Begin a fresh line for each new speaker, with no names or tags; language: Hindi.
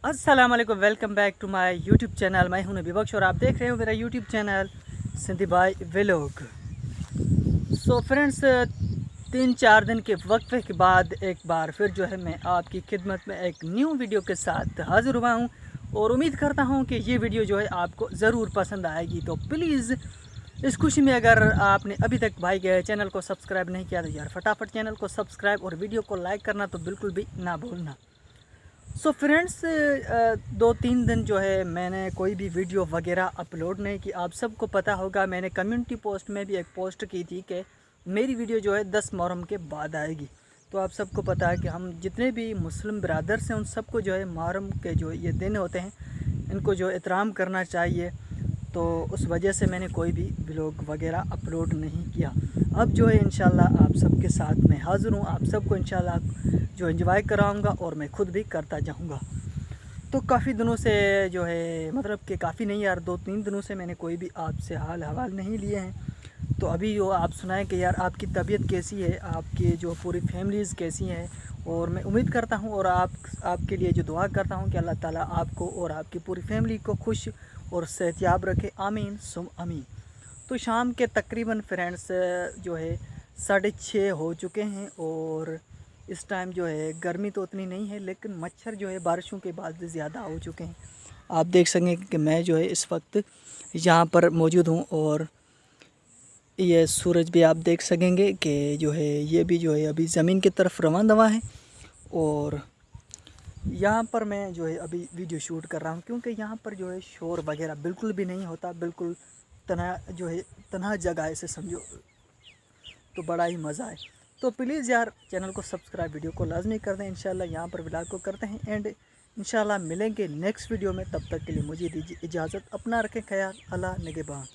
अस्सलाम वालेकुम, welcome back to my YouTube channel. मैं हूं नबी बख्श और आप देख रहे हो मेरा यूट्यूब चैनल सिंधी भाई व्लॉग। सो फ्रेंड्स, 3-4 दिन के वक्फे के बाद एक बार फिर जो है मैं आपकी खिदमत में एक न्यू वीडियो के साथ हाज़िर हुआ हूं और उम्मीद करता हूं कि ये वीडियो जो है आपको ज़रूर पसंद आएगी। तो प्लीज़ इस खुशी में अगर आपने अभी तक भाई के चैनल को सब्सक्राइब नहीं किया तो यार फटाफट चैनल को सब्सक्राइब और वीडियो को लाइक करना तो बिल्कुल भी ना भूलना। सो फ्रेंड्स, 2-3 दिन जो है मैंने कोई भी वीडियो वगैरह अपलोड नहीं की। आप सबको पता होगा, मैंने कम्युनिटी पोस्ट में भी एक पोस्ट की थी कि मेरी वीडियो जो है 10 मुहर्रम के बाद आएगी। तो आप सबको पता है कि हम जितने भी मुस्लिम ब्रदर्स हैं उन सबको जो है मुहर्रम के जो ये दिन होते हैं इनको जो एहतराम करना चाहिए। तो उस वजह से मैंने कोई भी व्लॉग वगैरह अपलोड नहीं किया। अब जो है इंशाल्लाह आप सबके साथ मैं हाज़िर हूँ, आप सबको इंशाल्लाह जो एंजॉय कराऊँगा और मैं खुद भी करता जाऊँगा। तो काफ़ी दिनों से जो है, मतलब कि काफ़ी नहीं यार, 2-3 दिनों से मैंने कोई भी आपसे हाल हवाल नहीं लिए हैं। तो अभी जो आप सुनाएं कि यार आपकी तबीयत कैसी है, आपकी जो पूरी फैमिलीज़ कैसी हैं। और मैं उम्मीद करता हूँ और आपके लिए जो दुआ करता हूँ कि अल्लाह ताला आपको और आपकी पूरी फैमिली को खुश और सेहतियाब रखे, आमीन सुम आमीन। तो शाम के तकरीबन फ्रेंड्स जो है 6:30 हो चुके हैं और इस टाइम जो है गर्मी तो उतनी नहीं है, लेकिन मच्छर जो है बारिशों के बाद ज़्यादा हो चुके हैं। आप देख सकेंगे कि मैं जो है इस वक्त यहाँ पर मौजूद हूँ और ये सूरज भी आप देख सकेंगे कि जो है ये भी जो है अभी ज़मीन की तरफ रवां दवा है। और यहाँ पर मैं जो है अभी वीडियो शूट कर रहा हूँ क्योंकि यहाँ पर जो है शोर वगैरह बिल्कुल भी नहीं होता, बिल्कुल तना जो है तन्हा जगह ऐसे समझो, तो बड़ा ही मज़ा है। तो प्लीज़ यार चैनल को सब्सक्राइब, वीडियो को लाजमी कर दें। इंशाल्लाह यहाँ पर व्लॉग को करते हैं एंड इंशाल्लाह मिलेंगे नेक्स्ट वीडियो में। तब तक के लिए मुझे दीजिए इजाज़त, अपना रखें ख्याल, अल्लाह निगहबान।